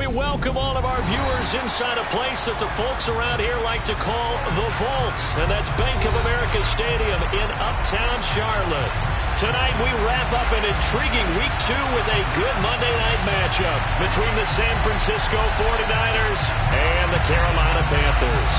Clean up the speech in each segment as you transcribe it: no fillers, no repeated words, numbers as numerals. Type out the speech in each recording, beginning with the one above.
we welcome all of our viewers inside a place that the folks around here like to call the Vault, and that's Bank of America Stadium in Uptown Charlotte. Tonight we wrap up an intriguing Week 2 with a good Monday night matchup between the San Francisco 49ers and the Carolina Panthers.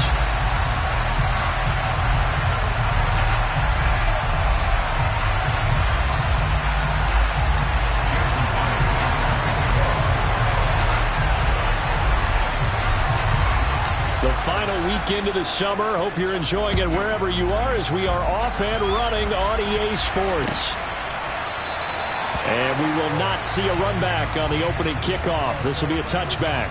The final weekend of the summer. Hope you're enjoying it wherever you are as we are off and running on EA Sports. And we will not see a run back on the opening kickoff. This will be a touchback.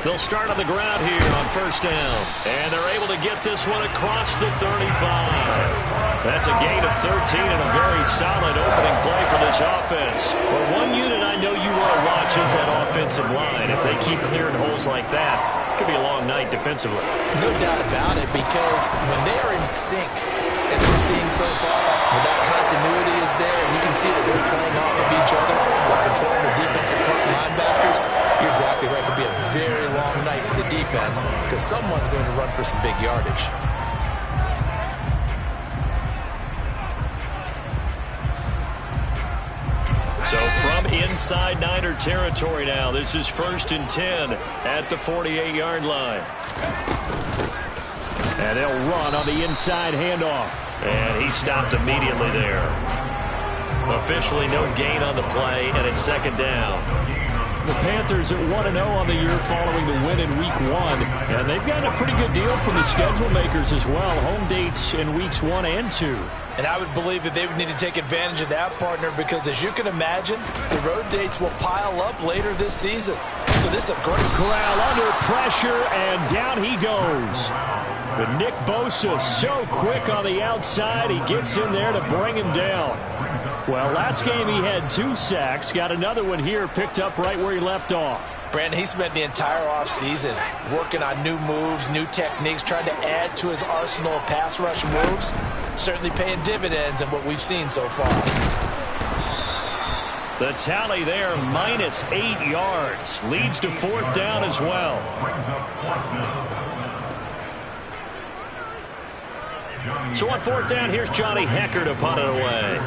They'll start on the ground here on first down. And they're able to get this one across the 35. That's a gain of 13 and a very solid opening play for this offense. Well, one unit I know you want to watch is that offensive line. If they keep clearing holes like that, it could be a long night defensively. No doubt about it, because when they are in sync, as we're seeing so far, when that continuity is there, and you can see that they're playing off of each other while controlling the defensive front linebackers, you're exactly right. It could be a very long night for the defense because someone's going to run for some big yardage. So from inside Niner territory now, this is 1st and 10 at the 48-yard line. And they'll run on the inside handoff. And he stopped immediately there. Officially no gain on the play, and it's second down. The Panthers at 1-0 on the year following the win in Week 1. And they've gotten a pretty good deal from the schedule makers as well. Home dates in Weeks 1 and 2. And I would believe that they would need to take advantage of that, partner, because as you can imagine, the road dates will pile up later this season. So this is a great Corral under pressure, and down he goes. But Nick Bosa so quick on the outside, he gets in there to bring him down. Well, last game he had 2 sacks. Got another one here, picked up right where he left off. Brandon, he spent the entire offseason working on new moves, new techniques, trying to add to his arsenal of pass rush moves. Certainly paying dividends in what we've seen so far. The tally there, -8 yards. Leads to 4th down as well. So on 4th down, here's Johnny Hekker to punt it away.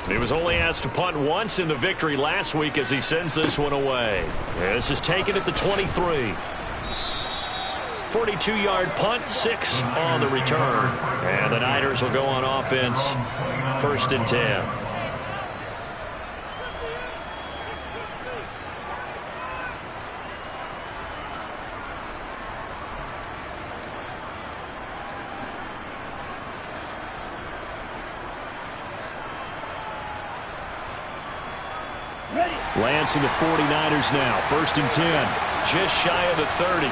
He was only asked to punt once in the victory last week as he sends this one away. This is taken at the 23. 42-yard punt, 6 on the return. And the Niners will go on offense, 1st and 10. Lance and the 49ers now, 1st and 10. Just shy of the 30.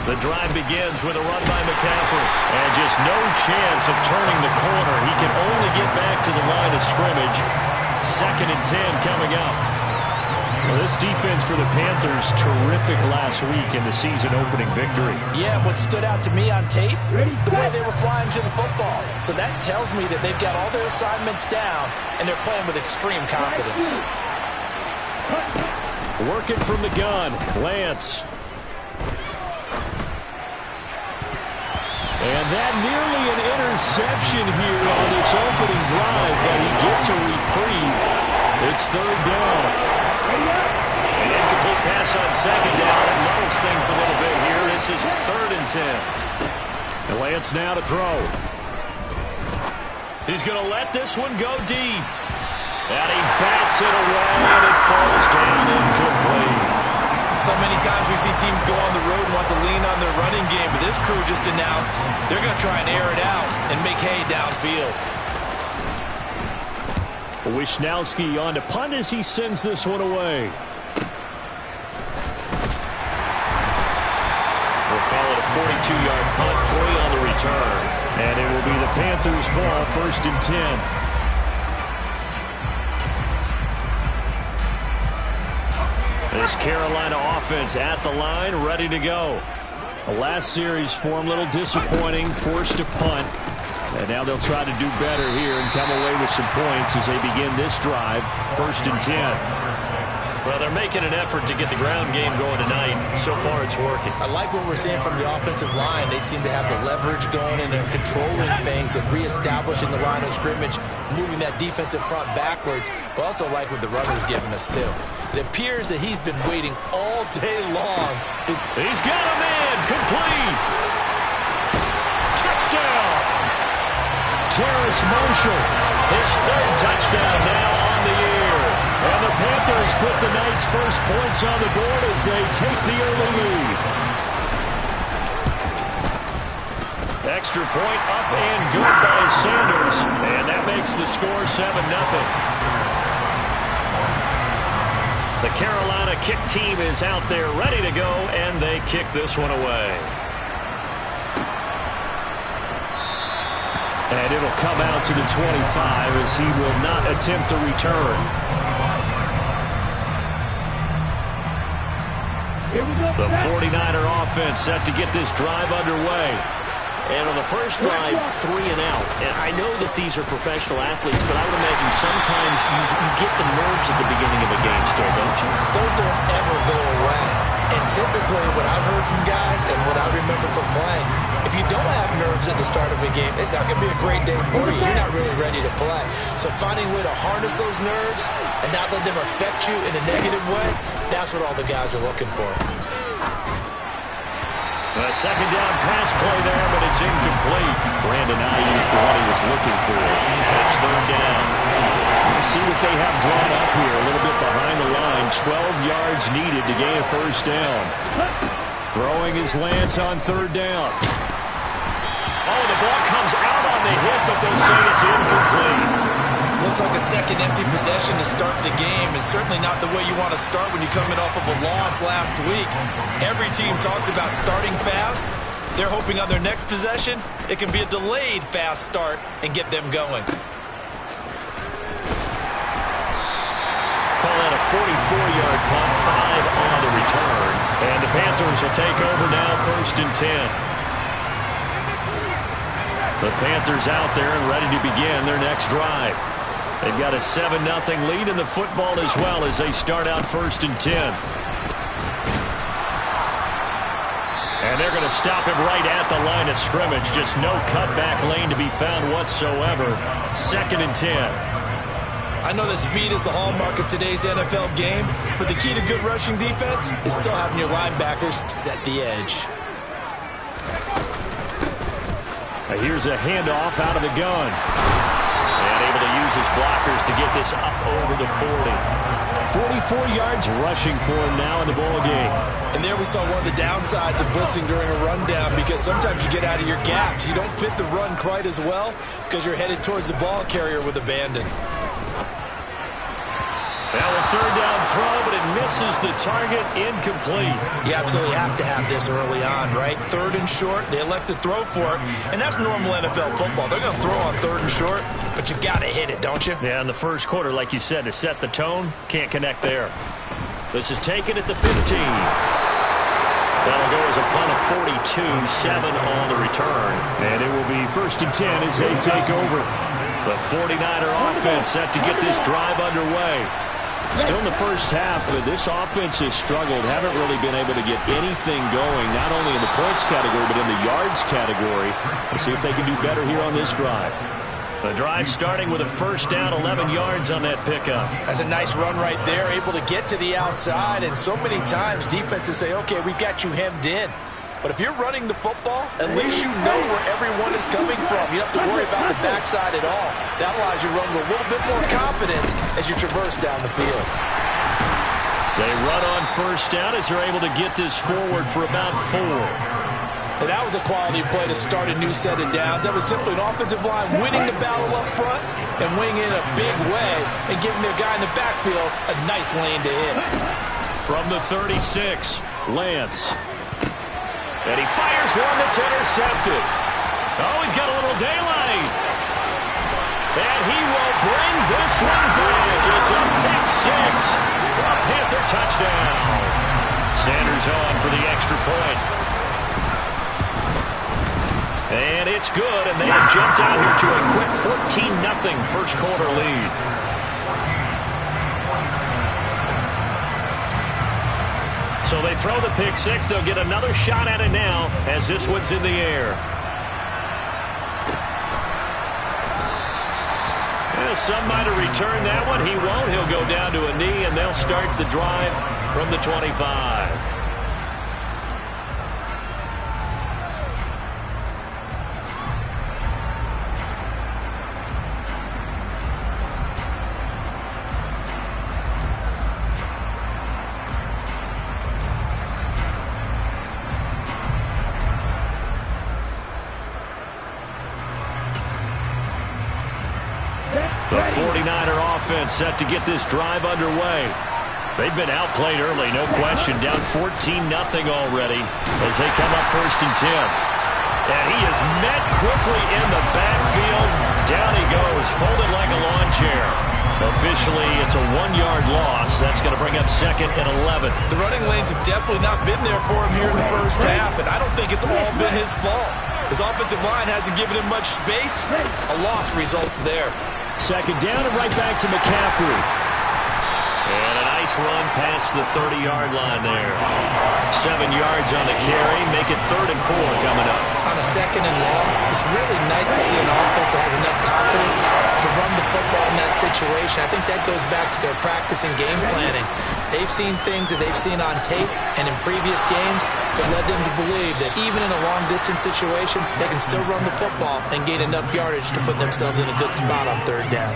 The drive begins with a run by McCaffrey. And just no chance of turning the corner. He can only get back to the line of scrimmage. 2nd and 10 coming up. Well, this defense for the Panthers, terrific last week in the season-opening victory. Yeah, what stood out to me on tape, the way they were flying to the football. So that tells me that they've got all their assignments down, and they're playing with extreme confidence. Working from the gun, Lance. And that nearly an interception here on this opening drive, but he gets a reprieve. It's 3rd down. An incomplete pass on 2nd down. It levels things a little bit here. This is 3rd and 10. And Lance now to throw. He's going to let this one go deep. And he bats it away, and it falls down incomplete. So many times we see teams go on the road and want to lean on their running game, but this crew just announced they're going to try and air it out and make hay downfield. Wisnowski on to punt as he sends this one away. We'll call it a 42-yard punt, 3 on the return. And it will be the Panthers' ball, 1st and 10. This Carolina offense at the line, ready to go. The last series for them, a little disappointing, forced to punt. And now they'll try to do better here and come away with some points as they begin this drive, 1st and 10. Well, they're making an effort to get the ground game going tonight. So far, it's working. I like what we're seeing from the offensive line. They seem to have the leverage going, and they're controlling things and reestablishing the line of scrimmage, moving that defensive front backwards, but also like what the runner's giving us, too. It appears that he's been waiting all day long. He's got a man, complete. Touchdown. Terrace Marshall, his 3rd touchdown now on the year. And the Panthers put the night's first points on the board as they take the early lead. Extra point up and good by Sanders. And that makes the score 7-0. The Carolina kick team is out there ready to go, and they kick this one away. And it'll come out to the 25 as he will not attempt to return. The 49er offense set to get this drive underway. And on the first drive, 3 and out. And I know that these are professional athletes, but I would imagine sometimes you get the nerves at the beginning of a game still, don't you? Those don't ever go away. And typically what I've heard from guys and what I remember from playing, if you don't have nerves at the start of a game, it's not going to be a great day for you. You're not really ready to play. So finding a way to harness those nerves and not let them affect you in a negative way, that's what all the guys are looking for. A 2nd down pass play there, but it's incomplete. Brandon Ayuk, the one he was looking for. It's 3rd down. We'll see what they have drawn up here. A little bit behind the line. 12 yards needed to gain a 1st down. Throwing his Lance on 3rd down. Oh, the ball comes out on the hit, but they say it's incomplete. Looks like a second empty possession to start the game, and certainly not the way you want to start when you're coming off of a loss last week. Every team talks about starting fast. They're hoping on their next possession, it can be a delayed fast start and get them going. Call that a 44-yard punt, 5 on the return. And the Panthers will take over now, 1st and 10. The Panthers out there and ready to begin their next drive. They've got a 7-0 lead in the football as well as they start out 1st and 10. And they're going to stop him right at the line of scrimmage. Just no cutback lane to be found whatsoever. 2nd and 10. I know that speed is the hallmark of today's NFL game, but the key to good rushing defense is still having your linebackers set the edge. Here's a handoff out of the gun. And able to use his blockers to get this up over the 40. 44 yards rushing for him now in the ball game. And there we saw one of the downsides of blitzing during a rundown, because sometimes you get out of your gaps. You don't fit the run quite as well because you're headed towards the ball carrier with abandon. Now a 3rd down throw, but it misses the target, incomplete. You absolutely have to have this early on, right? 3rd and short, they elect to throw for it, and that's normal NFL football. They're going to throw on 3rd and short, but you got to hit it, don't you? Yeah, in the first quarter, like you said, to set the tone, can't connect there. This is taken at the 15. That'll go as a punt of 42, 7 on the return. And it will be 1st and 10 as they take over. The 49er offense set to get this drive underway. Still in the first half, but this offense has struggled. Haven't really been able to get anything going, not only in the points category, but in the yards category. Let's see if they can do better here on this drive. The drive starting with a 1st down, 11 yards on that pickup. That's a nice run right there, able to get to the outside. And so many times defenses say, okay, we've got you hemmed in. But if you're running the football, at least you know where everyone is coming from. You don't have to worry about the backside at all. That allows you to run with a little bit more confidence as you traverse down the field. They run on first down as they're able to get this forward for about 4. And that was a quality play to start a new set of downs. That was simply an offensive line winning the battle up front and winning in a big way and giving their guy in the backfield a nice lane to hit. From the 36, Lance. And he fires one that's intercepted. Oh, he's got a little daylight. And he will bring this one back. It's a pick 6 for a Panther touchdown. Sanders on for the extra point. And it's good, and they have jumped out here to a quick 14-0 first quarter lead. So they throw the pick 6. They'll get another shot at it now as this one's in the air. Yeah, some might have returned that one. He won't. He'll go down to a knee, and they'll start the drive from the 25. The 49er offense set to get this drive underway. They've been outplayed early, no question. Down 14-0 already as they come up 1st and 10. And he is met quickly in the backfield. Down he goes, folded like a lawn chair. Officially, it's a 1-yard loss. That's going to bring up 2nd and 11. The running lanes have definitely not been there for him here in the first half, and I don't think it's all been his fault. His offensive line hasn't given him much space. A loss results there. 2nd down and right back to McCaffrey. And a nice run past the 30-yard line there. 7 yards on the carry. Make it 3rd and 4 coming up. On a 2nd and long, it's really nice to see an offense that has enough confidence to run the football in that situation. I think that goes back to their practice and game planning. They've seen things that they've seen on tape and in previous games that led them to believe that even in a long-distance situation, they can still run the football and gain enough yardage to put themselves in a good spot on 3rd down.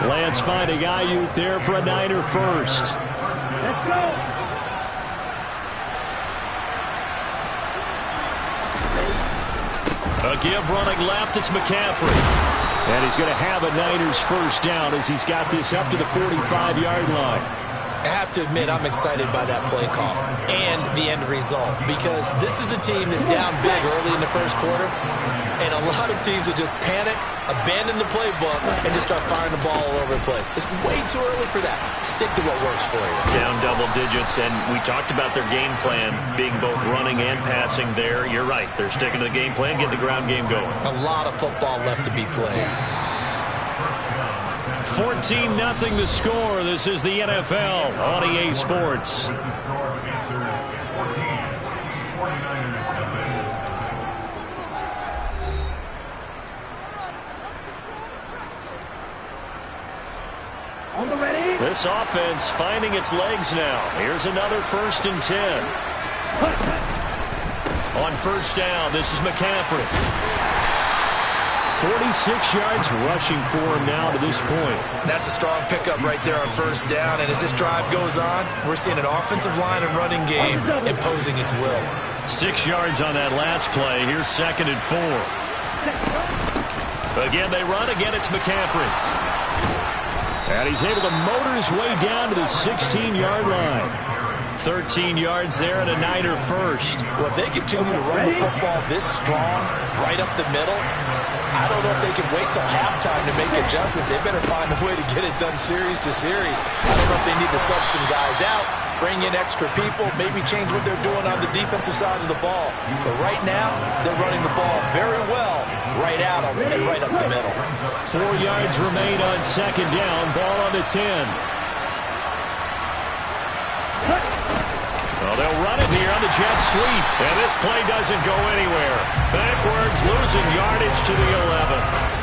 Lance finding Ayuk there for a Niner first. Let's go. A give running left, it's McCaffrey. And he's going to have a Niners first down as he's got this up to the 45-yard line. I have to admit, I'm excited by that play call and the end result because this is a team that's down big early in the first quarter, and a lot of teams will just panic, abandon the playbook, and just start firing the ball all over the place. It's way too early for that. Stick to what works for you. Down double digits, and we talked about their game plan being both running and passing there. You're right. They're sticking to the game plan, getting the ground game going. A lot of football left to be played. 14-0 the score. This is the NFL on EA Sports. This offense finding its legs now. Here's another 1st and 10. On first down, this is McCaffrey. 46 yards rushing for him now to this point. That's a strong pickup right there on first down. And as this drive goes on, we're seeing an offensive line and running game imposing its will. 6 yards on that last play. Here's 2nd and 4. Again, they run. Again, it's McCaffrey. And he's able to motor his way down to the 16-yard line. 13 yards there and a Niner first. Well, if they continue to run the football this strong, right up the middle, I don't know if they can wait till halftime to make adjustments. They better find a way to get it done series to series. I don't know if they need to sub some guys out, bring in extra people, maybe change what they're doing on the defensive side of the ball. But right now, they're running the ball very well right out of it and right up the middle. 4 yards remain on 2nd down. Ball on the 10. Well, they'll run it here on the jet sweep. And this play doesn't go anywhere. Backwards, losing yardage to the 11.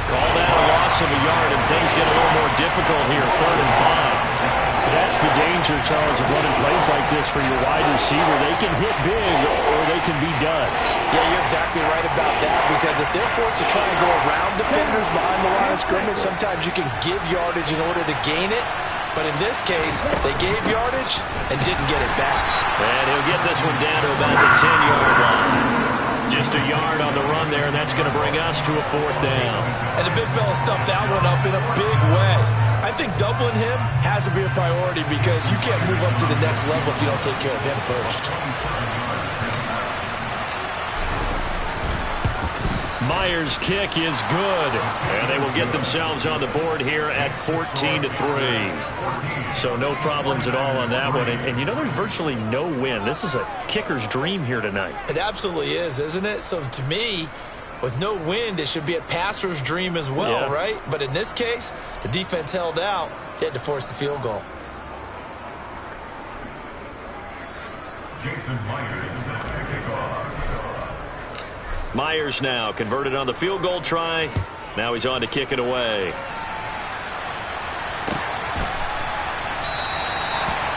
Call that a loss of a yard, and things get a little more difficult here. 3rd and 5. That's the danger, Charles, of running plays like this for your wide receiver. They can hit big or they can be duds. Yeah, you're exactly right about that, because if they're forced to try and go around defenders behind the line of scrimmage, sometimes you can give yardage in order to gain it. But in this case, they gave yardage and didn't get it back. And he'll get this one down to about the 10-yard line. Just a yard on the run there, and that's going to bring us to a 4th down. And the big fella stuffed that one up in a big way. I think doubling him has to be a priority because you can't move up to the next level if you don't take care of him first. Myers' kick is good, and they will get themselves on the board here at 14-3. So no problems at all on that one. And you know, there's virtually no win. This is a kicker's dream here tonight. It absolutely is, isn't it? So to me, with no wind, it should be a passer's dream as well, right? But in this case, the defense held out. They had to force the field goal. Myers now converted on the field goal try. Now he's on to kick it away.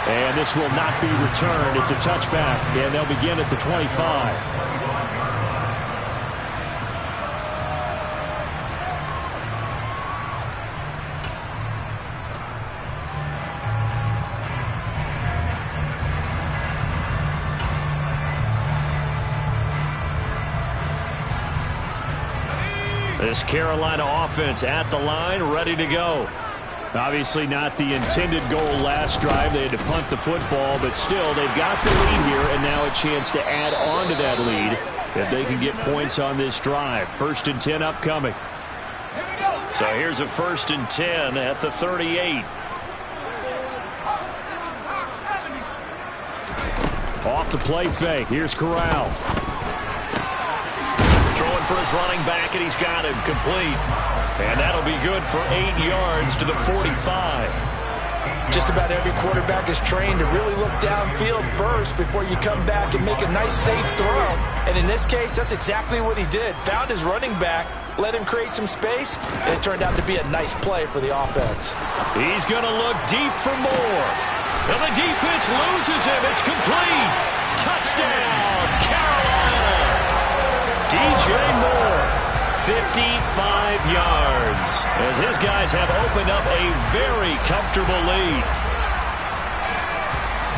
And this will not be returned. It's a touchback, and they'll begin at the 25. This Carolina offense at the line, ready to go. Obviously not the intended goal last drive. They had to punt the football, but still they've got the lead here, and now a chance to add on to that lead if they can get points on this drive. 1st and 10 upcoming. So here's a 1st and 10 at the 38. Off the play fake. Here's Corral. Throwing for his running back, and he's got him complete. And that'll be good for 8 yards to the 45. Just about every quarterback is trained to really look downfield first before you come back and make a nice, safe throw. And in this case, that's exactly what he did. Found his running back, let him create some space, and it turned out to be a nice play for the offense. He's going to look deep for more. And the defense loses him. It's complete. Touchdown, Carolina. DJ Moore, 55 yards, as his guys have opened up a very comfortable lead.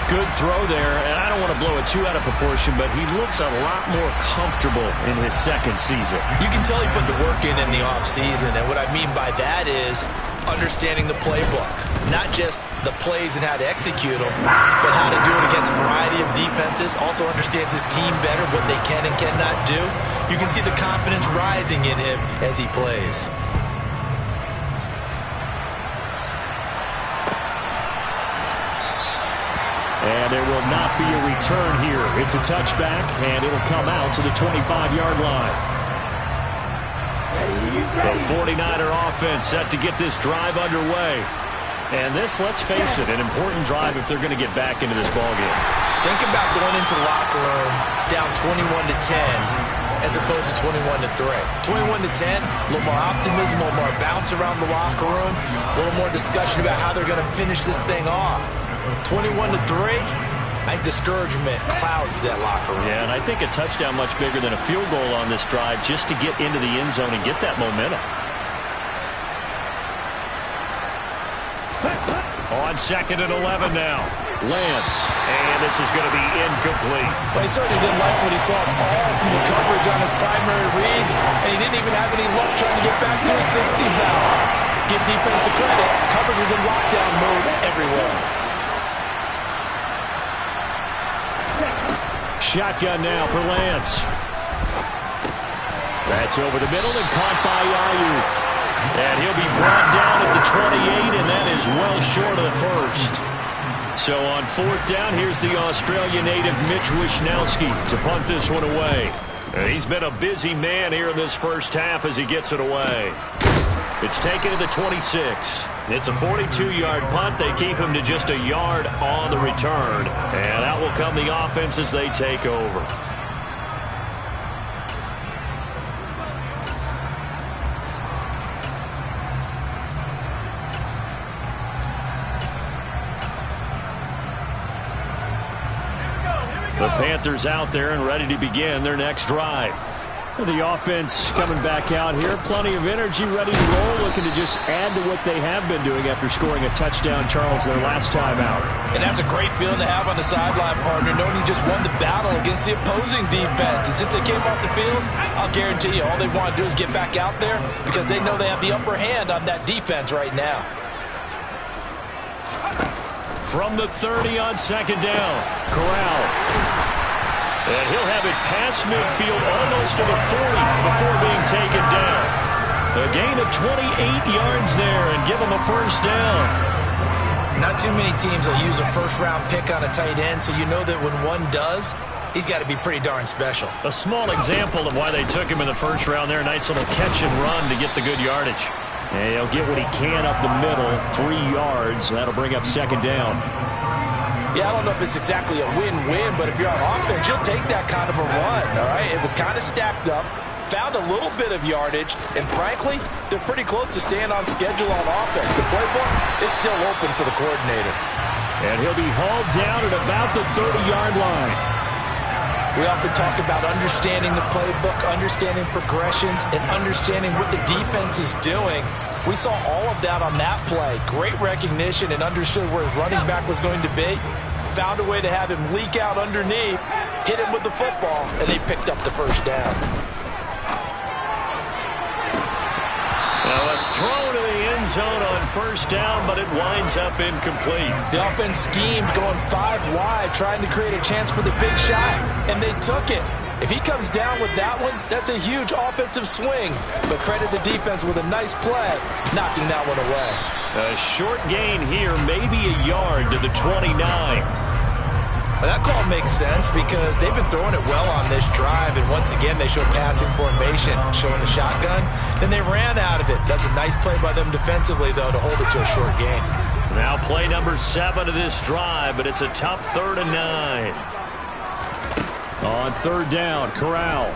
Good throw there, and I don't want to blow it too out of proportion, but he looks a lot more comfortable in his 2nd season. You can tell he put the work in the offseason, and what I mean by that is understanding the playbook. Not just the plays and how to execute them, but how to do it against a variety of defenses. Also understands his team better, what they can and cannot do. You can see the confidence rising in him as he plays. And there will not be a return here. It's a touchback, and it'll come out to the 25-yard line. The 49er offense set to get this drive underway. And this, let's face it, an important drive if they're going to get back into this ballgame. Think about going into the locker room down 21-10 as opposed to 21-3. 21-10, a little more optimism, a little more bounce around the locker room, a little more discussion about how they're going to finish this thing off. 21-3, I think discouragement clouds that locker room. Yeah, and I think a touchdown much bigger than a field goal on this drive just to get into the end zone and get that momentum. On 2nd and 11 now. Lance. And this is going to be incomplete. Well, he certainly didn't like what he saw all from the coverage on his primary reads, and he didn't even have any luck trying to get back to his safety valve. Give defense a credit. Coverage was in lockdown mode everywhere. Shotgun now for Lance. That's over the middle and caught by Ayuk. And he'll be brought down at the 28, and that is well short of the 1st. So on 4th down, here's the Australia native Mitch Wishnowsky to punt this one away. And he's been a busy man here in this 1st half as he gets it away. It's taken to the 26. It's a 42-yard punt. They keep him to just a yard on the return. And out will come the offense as they take over. The Panthers out there and ready to begin their next drive. The offense coming back out here. Plenty of energy, ready to roll, looking to just add to what they have been doing after scoring a touchdown, Charles, their last time out. And that's a great feeling to have on the sideline, partner, knowing you just won the battle against the opposing defense. And since they came off the field, I'll guarantee you all they want to do is get back out there because they know they have the upper hand on that defense right now. From the 30 on second down, Corral. And he'll have it past midfield almost to the 40 before being taken down. A gain of 28 yards there and give him a first down. Not too many teams will use a first-round pick on a tight end, so you know that when one does, he's got to be pretty darn special. A small example of why they took him in the first round there. Nice little catch and run to get the good yardage. And he'll get what he can up the middle, 3 yards. That'll bring up second down. Yeah, I don't know if it's exactly a win-win, but if you're on offense, you'll take that kind of a run, all right? It was kind of stacked up, found a little bit of yardage, and frankly, they're pretty close to staying on schedule on offense. The playbook is still open for the coordinator. And he'll be hauled down at about the 30-yard line. We often talk about understanding the playbook, understanding progressions, and understanding what the defense is doing. We saw all of that on that play. Great recognition and understood where his running back was going to be. Found a way to have him leak out underneath, hit him with the football, and they picked up the first down. Now a throw to the end zone on first down, but it winds up incomplete. The offense schemed going 5 wide, trying to create a chance for the big shot, and they took it. If he comes down with that one, that's a huge offensive swing. But credit the defense with a nice play, knocking that one away. A short gain here, maybe a yard to the 29. Well, that call makes sense because they've been throwing it well on this drive, and once again they show passing formation, showing the shotgun. Then they ran out of it. That's a nice play by them defensively, though, to hold it to a short gain. Now play number 7 of this drive, but it's a tough 3rd and 9. On third down, Corral.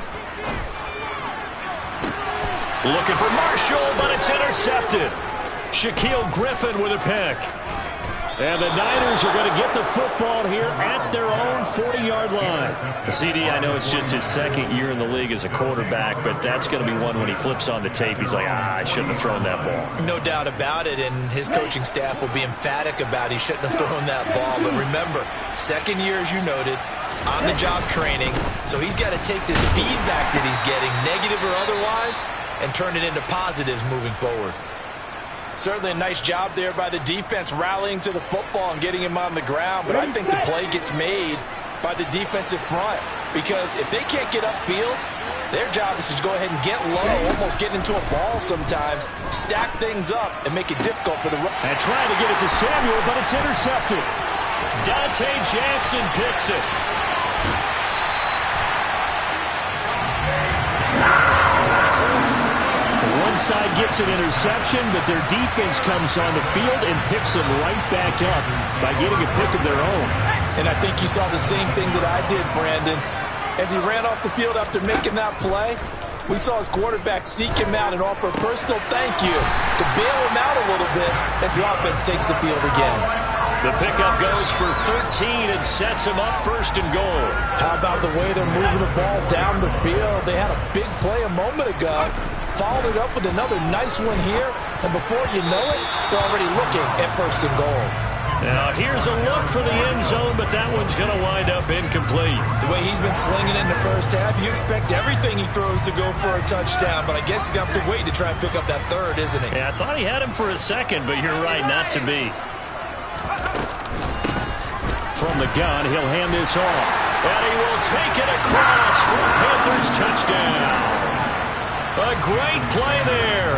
Looking for Marshall, but it's intercepted. Shaquille Griffin with a pick. And the Niners are going to get the football here at their own 40-yard line. The CD, I know it's just his second year in the league as a quarterback, but that's going to be one when he flips on the tape. He's like, I shouldn't have thrown that ball. No doubt about it, and his coaching staff will be emphatic about he shouldn't have thrown that ball. But remember, second year, as you noted, on-the-job training, so he's got to take this feedback that he's getting, negative or otherwise, and turn it into positives moving forward. Certainly a nice job there by the defense rallying to the football and getting him on the ground, but I think the play gets made by the defensive front because if they can't get upfield, their job is to go ahead and get low, almost get into a ball sometimes, stack things up, and make it difficult for the run. And trying to get it to Samuel, but it's intercepted. Dante Jackson picks it. One side gets an interception, but their defense comes on the field and picks them right back up by getting a pick of their own. And I think you saw the same thing that I did, Brandon. As he ran off the field after making that play, we saw his quarterback seek him out and offer a personal thank you to bail him out a little bit as the offense takes the field again. The pickup goes for 13 and sets him up 1st and goal. How about the way they're moving the ball down the field? They had a big play a moment ago. Followed it up with another nice one here, and before you know it, they're already looking at 1st and goal. Now here's a look for the end zone, but that one's going to wind up incomplete. The way he's been slinging it in the first half, you expect everything he throws to go for a touchdown, but I guess he's going to have to wait to try and pick up that 3rd, isn't he? Yeah, I thought he had him for a second, but you're right, not to be. From the gun, he'll hand this off. And he will take it across for a Panthers touchdown. A great play there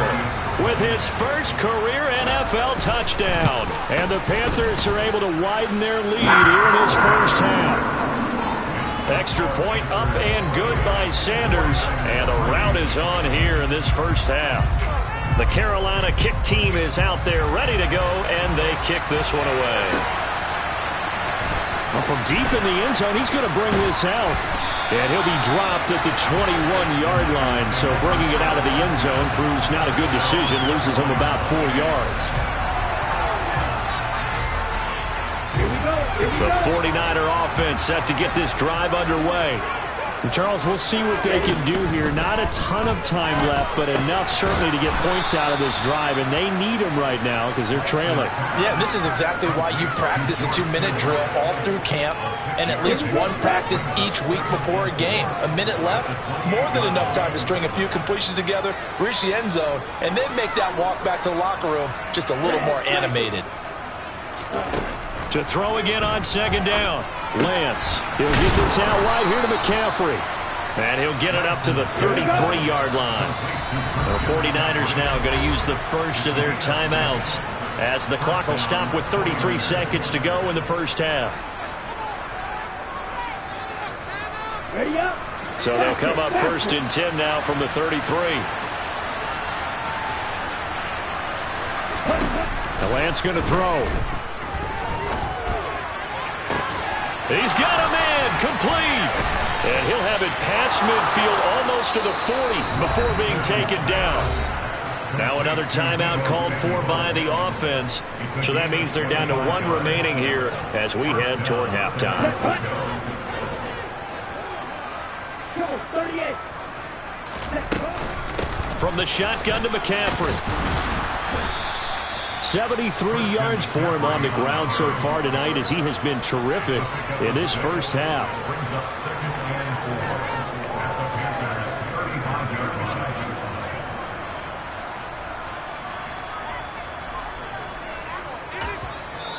with his first career NFL touchdown. And the Panthers are able to widen their lead here in his first half. Extra point up and good by Sanders. And a rout is on here in this first half. The Carolina kick team is out there ready to go, and they kick this one away. Well, from deep in the end zone, he's going to bring this out. And he'll be dropped at the 21-yard line. So bringing it out of the end zone proves not a good decision. Loses him about 4 yards. The 49er offense set to get this drive underway. Charles, we'll see what they can do here. Not a ton of time left, but enough certainly to get points out of this drive, and they need them right now because they're trailing. Yeah, this is exactly why you practice a 2-minute drill all through camp and at least one practice each week before a game. A minute left, more than enough time to string a few completions together, reach the end zone, and then make that walk back to the locker room just a little more animated. To throw again on second down. Lance, he'll get this out wide here to McCaffrey. And he'll get it up to the 33-yard line. The 49ers now going to use the first of their timeouts as the clock will stop with 33 seconds to go in the first half. So they'll come up 1st and 10 now from the 33. The Lance going to throw. He's got a man complete. And he'll have it past midfield almost to the 40 before being taken down. Now another timeout called for by the offense. So that means they're down to 1 remaining here as we head toward halftime. From the shotgun to McCaffrey. 73 yards for him on the ground so far tonight as he has been terrific in this first half.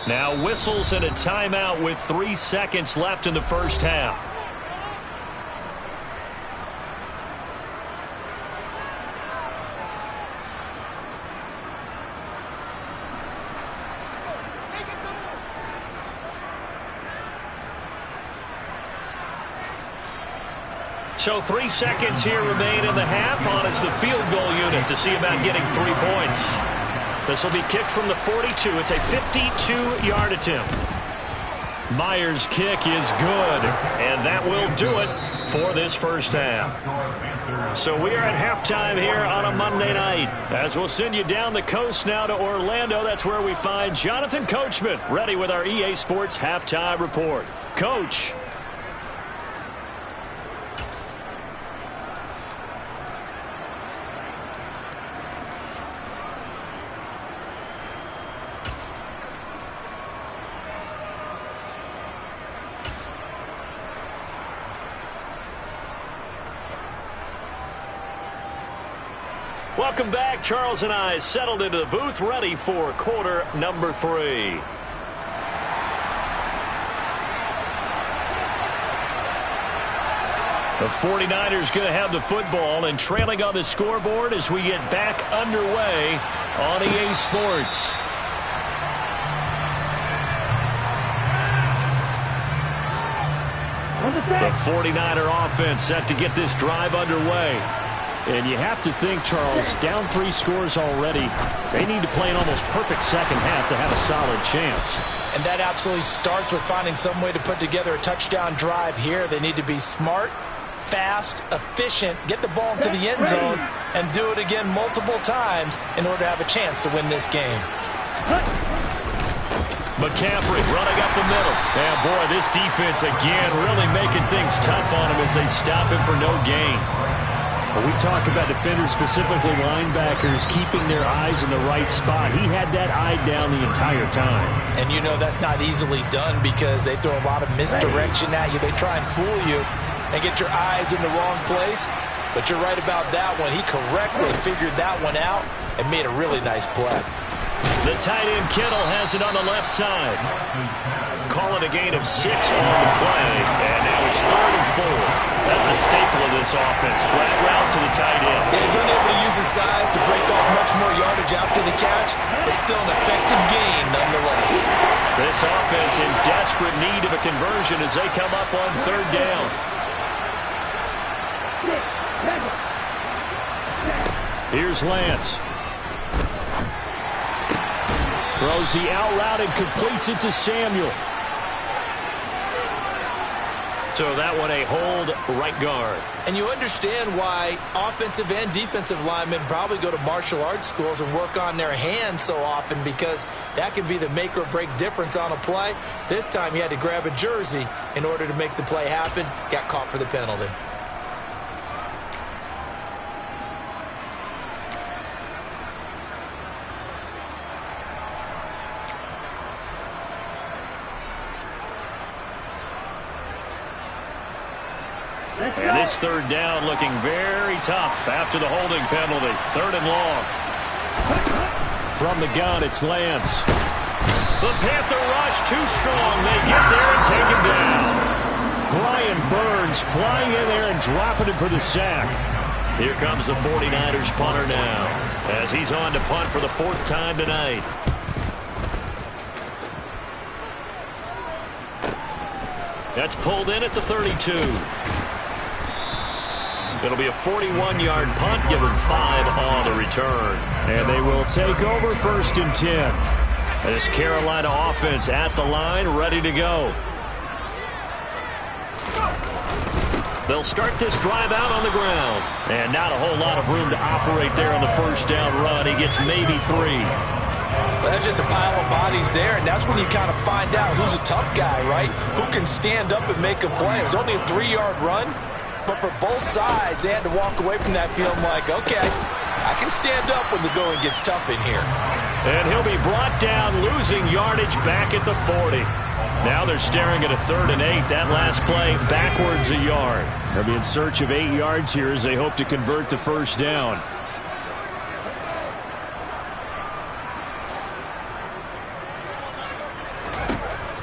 Now whistles and a timeout with 3 seconds left in the first half. So 3 seconds here remain in the half on it's the field goal unit to see about getting 3 points. This will be kicked from the 42. It's a 52-yard attempt. Myers' kick is good, and that will do it for this first half. So we are at halftime here on a Monday night. As we'll send you down the coast now to Orlando, that's where we find Jonathan Coachman ready with our EA Sports halftime report. Coach. Welcome back. Charles and I settled into the booth ready for quarter number 3. The 49ers going to have the football and trailing on the scoreboard as we get back underway on EA Sports. The 49er offense set to get this drive underway. And you have to think, Charles, down 3 scores already. They need to play an almost perfect second half to have a solid chance. And that absolutely starts with finding some way to put together a touchdown drive here. They need to be smart, fast, efficient, get the ball into the end zone, and do it again multiple times in order to have a chance to win this game. McCaffrey running up the middle. And boy, this defense again really making things tough on him as they stop him for no gain. We talk about defenders, specifically linebackers, keeping their eyes in the right spot. He had that eye down the entire time. And you know that's not easily done because they throw a lot of misdirection at you. They try and fool you and get your eyes in the wrong place. But you're right about that one. He correctly figured that one out and made a really nice play. The tight end Kittle has it on the left side. Calling a gain of 6 on the play. And now it's 3rd and 4. That's a staple of this offense. Drag route to the tight end. Yeah, he's unable to use his size to break off much more yardage after the catch, but still an effective gain nonetheless. This offense in desperate need of a conversion as they come up on 3rd down. Here's Lance. Throws the out route and completes it to Samuel. So that one a hold right guard. And you understand why offensive and defensive linemen probably go to martial arts schools and work on their hands so often, because that can be the make or break difference on a play. This time he had to grab a jersey in order to make the play happen. Got caught for the penalty. And this third down looking very tough after the holding penalty. 3rd and long. From the gun, it's Lance. The Panther rush too strong. They get there and take him down. Brian Burns flying in there and dropping him for the sack. Here comes the 49ers punter now, as he's on to punt for the 4th time tonight. That's pulled in at the 32. It'll be a 41-yard punt, given 5 on the return. And they will take over 1st and 10. This Carolina offense at the line, ready to go. They'll start this drive out on the ground. And not a whole lot of room to operate there on the 1st down run. He gets maybe 3. Well, that's just a pile of bodies there, and that's when you kind of find out who's a tough guy, right? Who can stand up and make a play. It was only a 3-yard run, but for both sides, they had to walk away from that feeling like, okay, I can stand up when the going gets tough in here. And he'll be brought down, losing yardage back at the 40. Now they're staring at a 3rd and 8. That last play backwards a yard. They'll be in search of 8 yards here as they hope to convert the 1st down.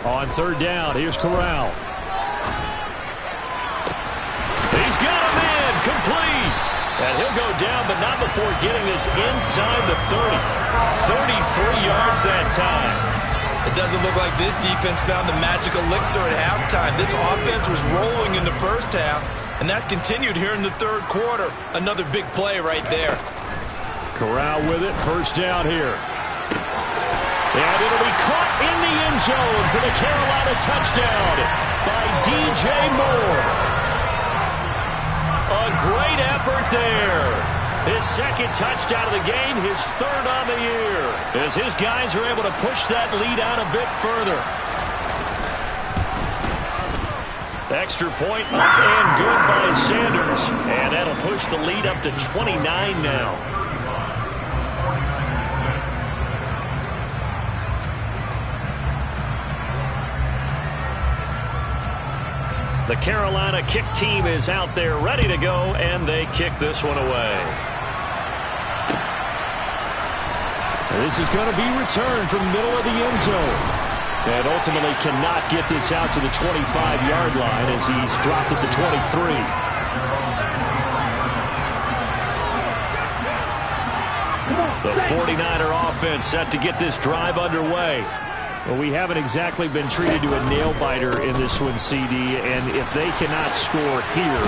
On 3rd down, here's Corral. He's got a man, complete. And he'll go down, but not before getting this inside the 30. 33 yards that time. It doesn't look like this defense found the magical elixir at halftime. This offense was rolling in the 1st half, and that's continued here in the 3rd quarter. Another big play right there. Corral with it, 1st down here. And it'll be caught in the end zone for the Carolina touchdown by DJ Moore. A great effort there. His 2nd touchdown of the game, his 3rd on the year, as his guys are able to push that lead out a bit further. Extra point up and good by Sanders. And that'll push the lead up to 29 now. The Carolina kick team is out there ready to go, and they kick this one away. This is going to be returned from the middle of the end zone. And ultimately cannot get this out to the 25-yard line as he's dropped it to 23. The 49er offense set to get this drive underway. Well, we haven't exactly been treated to a nail-biter in this one, CD, and if they cannot score here,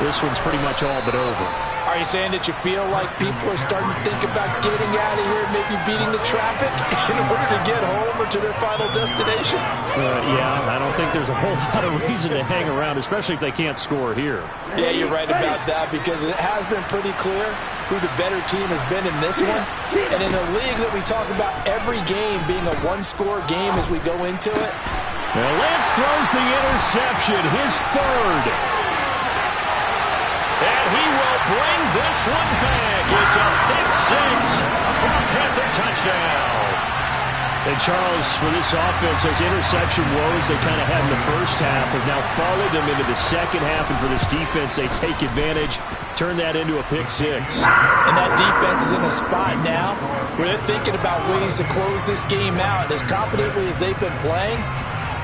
this one's pretty much all but over. Are you saying that you feel like people are starting to think about getting out of here, maybe beating the traffic in order to get home or to their final destination? Yeah, I don't think there's a whole lot of reason to hang around, especially if they can't score here. Yeah, you're right about that, because it has been pretty clear who the better team has been in this one. And in a league that we talk about every game being a one-score game as we go into it. Now Lance throws the interception, his 3rd. And he will bring this one back. It's a pick 6 for a Panther touchdown. And Charles, for this offense, those interception woes they kind of had in the 1st half have now followed them into the 2nd half. And for this defense, they take advantage, turn that into a pick 6. And that defense is in a spot now where they're thinking about ways to close this game out. And as confidently as they've been playing,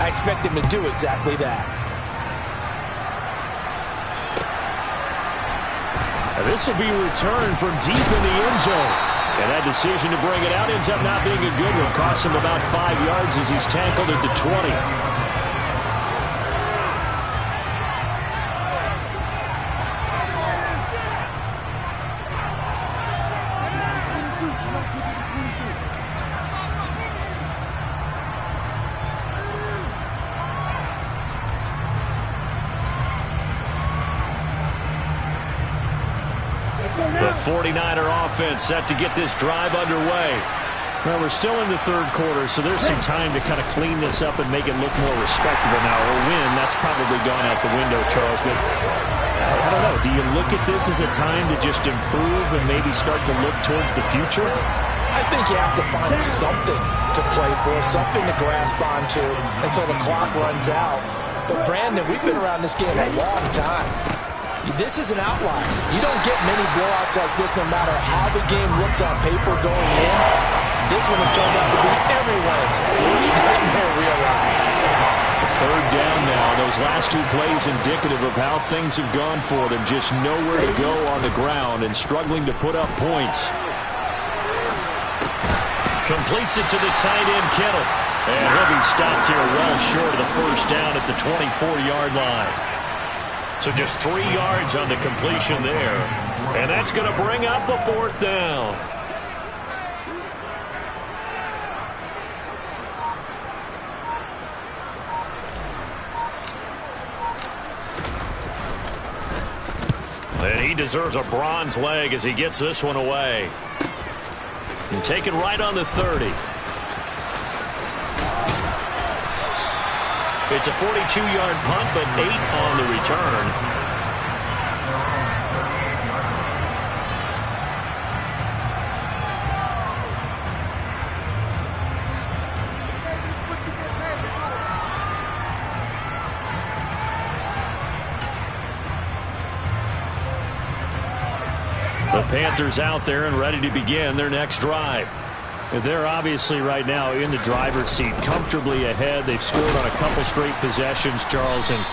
I expect them to do exactly that. And this will be returned from deep in the end zone. And that decision to bring it out ends up not being a good one. Costs him about 5 yards as he's tackled at the 20. The 49er offense set to get this drive underway. Well, we're still in the 3rd quarter, so there's some time to kind of clean this up and make it look more respectable now. Or win, that's probably gone out the window, Charles. But I don't know. Do you look at this as a time to just improve and maybe start to look towards the future? I think you have to find something to play for, something to grasp onto until the clock runs out. But, Brandon, we've been around this game a long time. This is an outlier. You don't get many blowouts like this no matter how the game looks on paper going in. This one has turned out to be everyone's worst nightmare realized. Third down now. Those last two plays indicative of how things have gone for them. Just nowhere to go on the ground and struggling to put up points. Completes it to the tight end, Kittle. And he'll be stopped here well short of the first down at the 24-yard line. So just 3 yards on the completion there. And that's going to bring up a fourth down. And he deserves a bronze leg as he gets this one away. And take it right on the 30. It's a 42-yard punt, but 8 on the return. The Panthers out there and ready to begin their next drive. They're obviously right now in the driver's seat, comfortably ahead. They've scored on a couple straight possessions, Charles. And,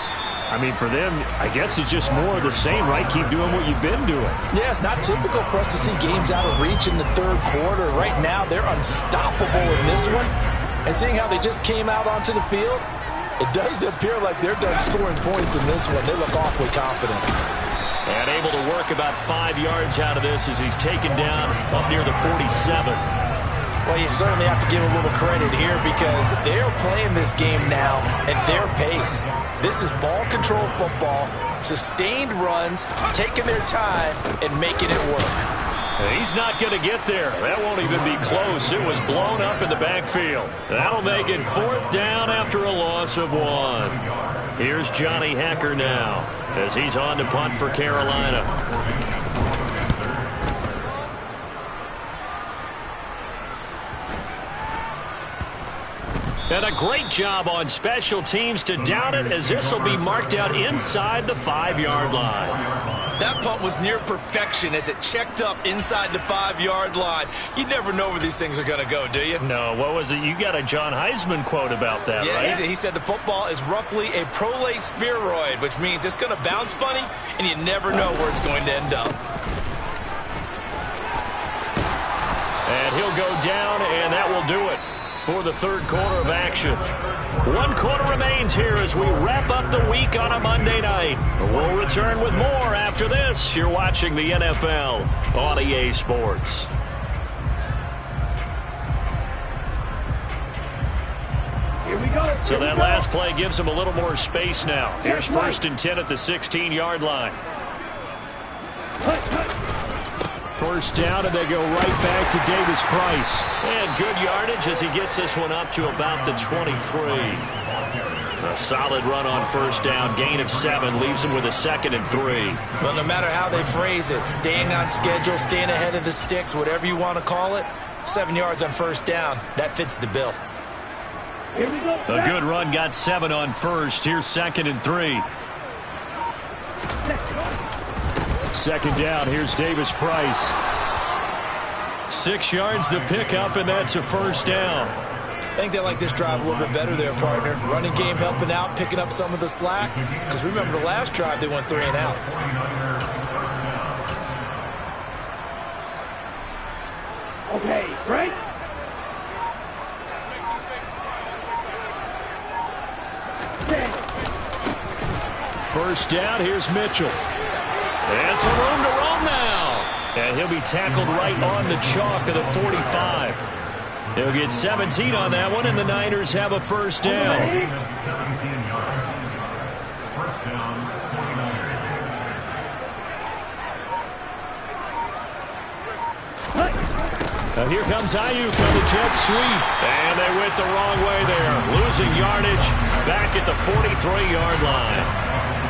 I mean, for them, I guess it's just more of the same, right? Keep doing what you've been doing. Yeah, it's not typical for us to see games out of reach in the third quarter. Right now, they're unstoppable in this one. And seeing how they just came out onto the field, it does appear like they're done scoring points in this one. They look awfully confident. And able to work about 5 yards out of this as he's taken down up near the 47. Well, you certainly have to give a little credit here because they're playing this game now at their pace. This is ball control football, sustained runs, taking their time, and making it work. He's not going to get there. That won't even be close. It was blown up in the backfield. That'll make it fourth down after a loss of 1. Here's Johnny Hacker now as he's on to punt for Carolina. And a great job on special teams to down it as this will be marked out inside the 5-yard line. That punt was near perfection as it checked up inside the 5-yard line. You never know where these things are going to go, do you? No, what was it? You got a John Heisman quote about that, right? Yeah, he said the football is roughly a prolate spheroid, which means it's going to bounce funny, and you never know where it's going to end up. And he'll go down, and that will do it for the third quarter of action. 1 quarter remains here as we wrap up the week on a Monday night. We'll return with more after this. You're watching the NFL on EA Sports. Here we go. So that last play gives them a little more space now. Here's 1st and 10 at the 16-yard line. First down, and they go right back to Davis Price. And good yardage as he gets this one up to about the 23. A solid run on first down. Gain of 7 leaves him with a 2nd and 3. But no matter how they phrase it, staying on schedule, staying ahead of the sticks, whatever you want to call it, 7 yards on first down, that fits the bill. Here we go. A good run got 7 on first. Here's 2nd and 3. Second down, here's Davis Price. 6 yards the pickup, and that's a first down. I think they like this drive a little bit better there, partner. Running game helping out, picking up some of the slack. Because remember the last drive, they went 3 and out. Okay, right? First down, here's Mitchell. And some room to roam now. And he'll be tackled right on the chalk of the 45. He'll get 17 on that one, and the Niners have a first down. Now here comes Ayuk on the jet sweep. And they went the wrong way there. Losing yardage back at the 43-yard line.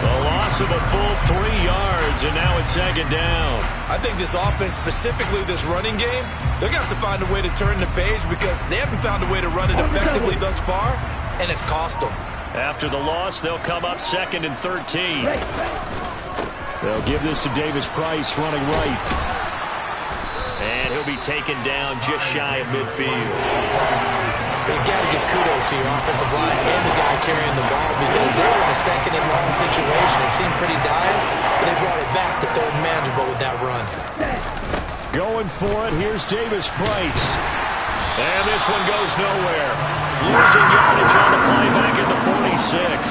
A loss of a full 3 yards, and now it's 2nd down. I think this offense, specifically this running game, they're going to have to find a way to turn the page because they haven't found a way to run it effectively thus far, and it's cost them. After the loss, they'll come up 2nd and 13. They'll give this to Davis Price running right. And he'll be taken down just shy of midfield. You got to give kudos to your offensive line and the guy carrying the ball because they were in a second and long situation. It seemed pretty dire, but they brought it back to third and manageable with that run. Going for it, here's Davis Price. And this one goes nowhere. Losing yardage on the play back at the 46.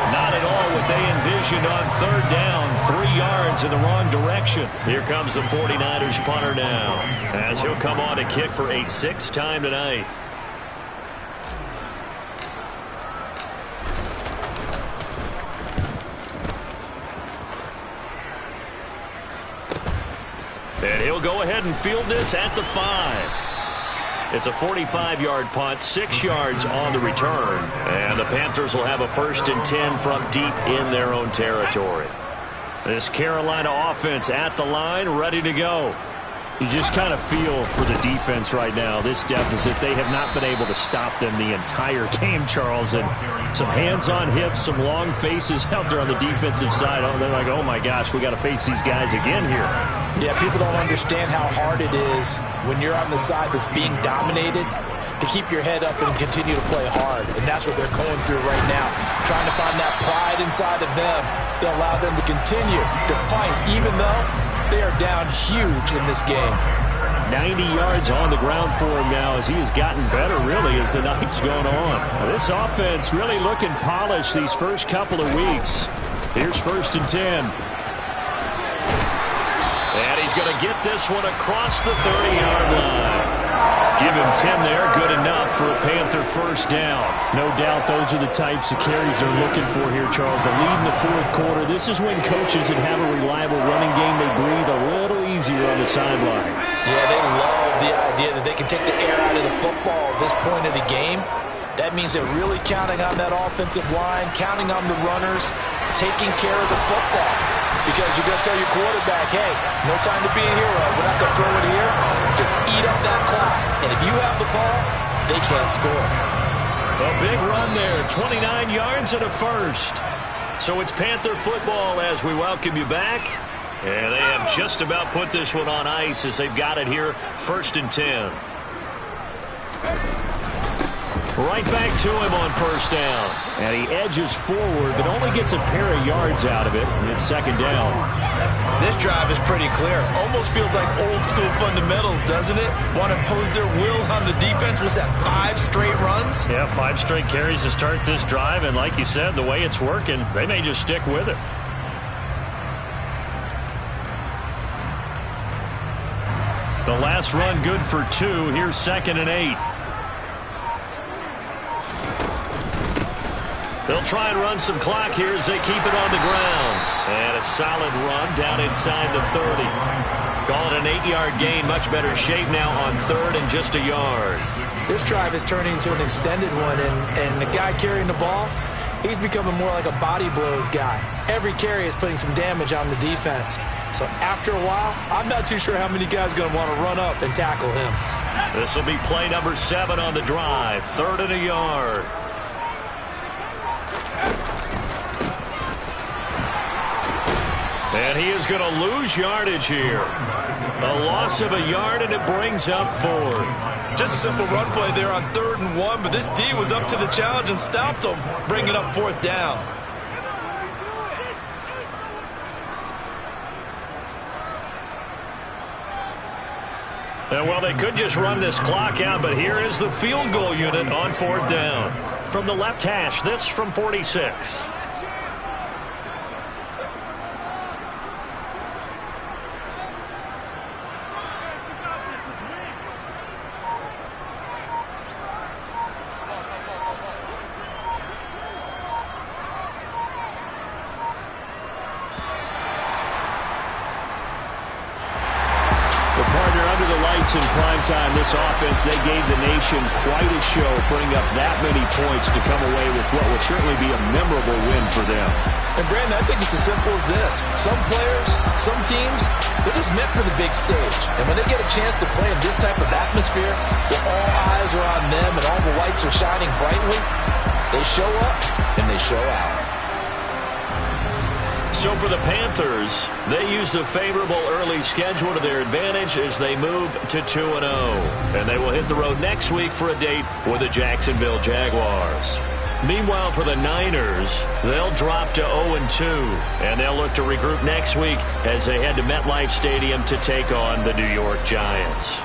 Not at all what they envisioned on third down. 3 yards in the wrong direction. Here comes the 49ers punter now, as he'll come on to kick for a 6th time tonight. And he'll go ahead and field this at the 5. It's a 45-yard punt, 6 yards on the return. And the Panthers will have a 1st and 10 from deep in their own territory. This Carolina offense at the line, ready to go. You just kind of feel for the defense right now. This deficit, they have not been able to stop them the entire game, Charles. And some hands on hips, some long faces out there on the defensive side. Oh, they're like, oh, my gosh, we got to face these guys again here. Yeah, people don't understand how hard it is when you're on the side that's being dominated to keep your head up and continue to play hard. And that's what they're going through right now, trying to find that pride inside of them to allow them to continue to fight, even though they are down huge in this game. 90 yards on the ground for him now as he has gotten better, really, as the night's gone on. This offense really looking polished these first couple of weeks. Here's 1st and 10. And he's going to get this one across the 30-yard line. Give him 10 there, good enough for a Panther 1st down. No doubt those are the types of carries they're looking for here, Charles. The lead in the 4th quarter. This is when coaches that have a reliable running game, they breathe a little easier on the sideline. Yeah, they love the idea that they can take the air out of the football at this point of the game. That means they're really counting on that offensive line, counting on the runners, taking care of the football. Because you're going to tell your quarterback, hey, no time to be a hero. We're not going to throw it here. Just eat up that clock. And if you have the ball, they can't score. A big run there, 29 yards and a 1st. So it's Panther football as we welcome you back. And they have just about put this one on ice as they've got it here, 1st and 10. Right back to him on 1st down. And he edges forward, but only gets a pair of yards out of it. And it's 2nd down. This drive is pretty clear. Almost feels like old school fundamentals, doesn't it? Want to impose their will on the defense. Was that 5 straight runs? Yeah, 5 straight carries to start this drive. And like you said, the way it's working, they may just stick with it. The last run good for 2. Here's 2nd and 8. They'll try and run some clock here as they keep it on the ground. And a solid run down inside the 30. Call it an 8-yard gain. Much better shape now on 3rd and just a yard. This drive is turning into an extended one, and the guy carrying the ball, he's becoming more like a body blows guy. Every carry is putting some damage on the defense. So after a while, I'm not too sure how many guys are going to want to run up and tackle him. This will be play number 7 on the drive. 3rd and a yard. And he is going to lose yardage here. A loss of a yard, and it brings up 4th. Just a simple run play there on 3rd and 1, but this D was up to the challenge and stopped him, bringing up 4th down. And well, they could just run this clock out, but here is the field goal unit on 4th down. From the left hash, this from 46. In prime time, this offense, they gave the nation quite a show, putting up that many points to come away with what will certainly be a memorable win for them. And Brandon, I think it's as simple as this. Some players, some teams, they're just meant for the big stage. And when they get a chance to play in this type of atmosphere, where all eyes are on them and all the lights are shining brightly, they show up and they show out. So for the Panthers, they used a favorable early schedule to their advantage as they move to 2-0. And they will hit the road next week for a date with the Jacksonville Jaguars. Meanwhile, for the Niners, they'll drop to 0-2. And they'll look to regroup next week as they head to MetLife Stadium to take on the New York Giants.